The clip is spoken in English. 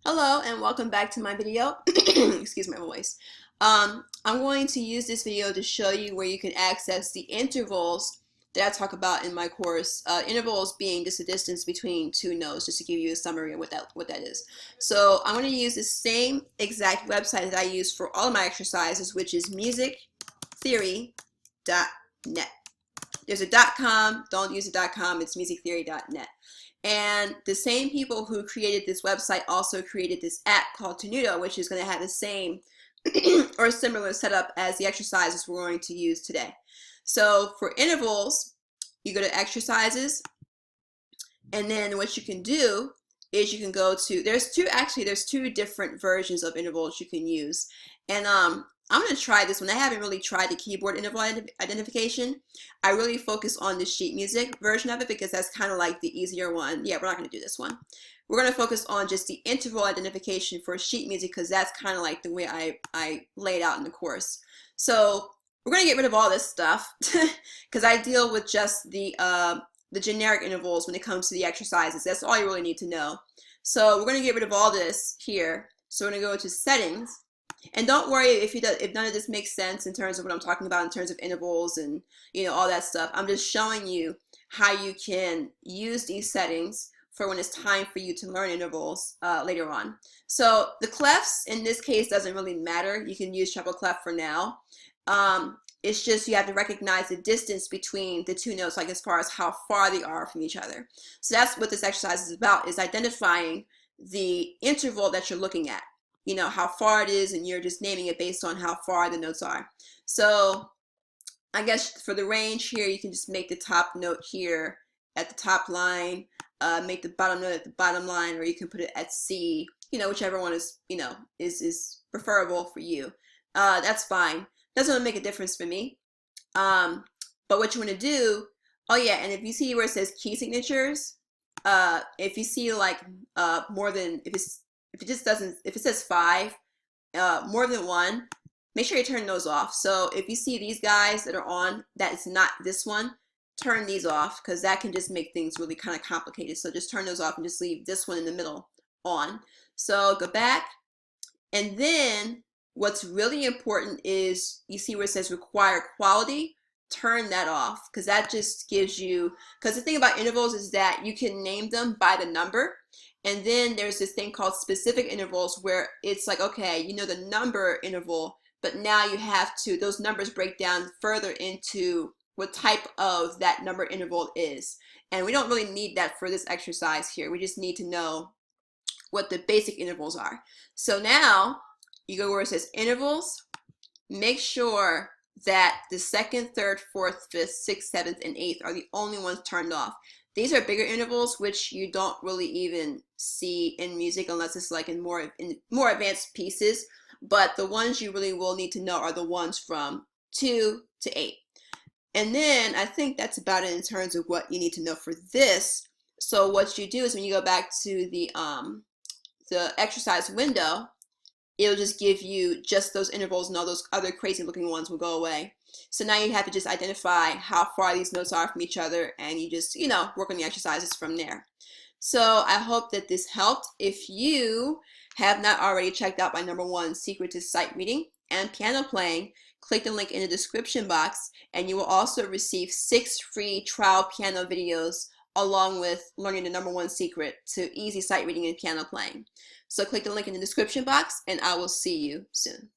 Hello and welcome back to my video. Excuse my voice. I'm going to use this video to show you where you can access the intervals that I talk about in my course. Intervals being just the distance between two notes, just to give you a summary of what that is. So I'm going to use the same exact website that I use for all of my exercises, which is musictheory.net. There's a .com. Don't use a .com. It's musictheory.net. And the same people who created this website also created this app called Tenuto, which is going to have the same or similar setup as the exercises we're going to use today. So for intervals, you go to exercises, and then what you can do is you can go to, there's two different versions of intervals you can use. And I'm going to try this one. I haven't really tried the keyboard interval identification. I really focus on the sheet music version of it because that's kind of like the easier one. Yeah, we're not going to do this one. We're going to focus on just the interval identification for sheet music because that's kind of like the way I lay it out in the course. So we're going to get rid of all this stuff because I deal with just the generic intervals when it comes to the exercises. That's all you really need to know. So we're going to get rid of all this here. So we're going to go to settings. And don't worry if none of this makes sense in terms of what I'm talking about in terms of intervals and all that stuff. I'm just showing you how you can use these settings for when it's time for you to learn intervals later on. So the clefs in this case doesn't really matter. You can use treble clef for now. It's just you have to recognize the distance between the two notes, like as far as how far they are from each other. So that's what this exercise is about, is identifying the interval that you're looking at. How far it is, and you're just naming it based on how far the notes are. So I guess for the range here, you can just make the top note here at the top line, make the bottom note at the bottom line, or you can put it at C, whichever one is, is preferable for you. That's fine. Doesn't really make a difference for me. But what you want to do, oh yeah, and if you see where it says key signatures, if you see like more than, if it says 5, more than one, make sure you turn those off. So if you see these guys that are on, that is not this one, turn these off because that can just make things really kind of complicated. So just turn those off and just leave this one in the middle on. So go back, and then what's really important is you see where it says require quality, turn that off because that just gives you, because the thing about intervals is that you can name them by the number. And then there's this thing called specific intervals where it's like, okay, the number interval, but now you have to, those numbers break down further into what type of that number interval is. And we don't really need that for this exercise here. We just need to know what the basic intervals are. So now you go where it says intervals, make sure that the second, third, fourth, fifth, sixth, seventh, and eighth are the only ones turned off. These are bigger intervals, which you don't really even see in music unless it's like in more advanced pieces. But the ones you really will need to know are the ones from 2 to 8. And then I think that's about it in terms of what you need to know for this. So what you do is when you go back to the exercise window, it'll just give you just those intervals, and all those other crazy looking ones will go away. So now you have to just identify how far these notes are from each other, and you just, work on the exercises from there. So I hope that this helped. If you have not already checked out my #1 secret to sight reading and piano playing, click the link in the description box, and you will also receive 6 free trial piano videos along with learning the #1 secret to easy sight reading and piano playing. So click the link in the description box, and I will see you soon.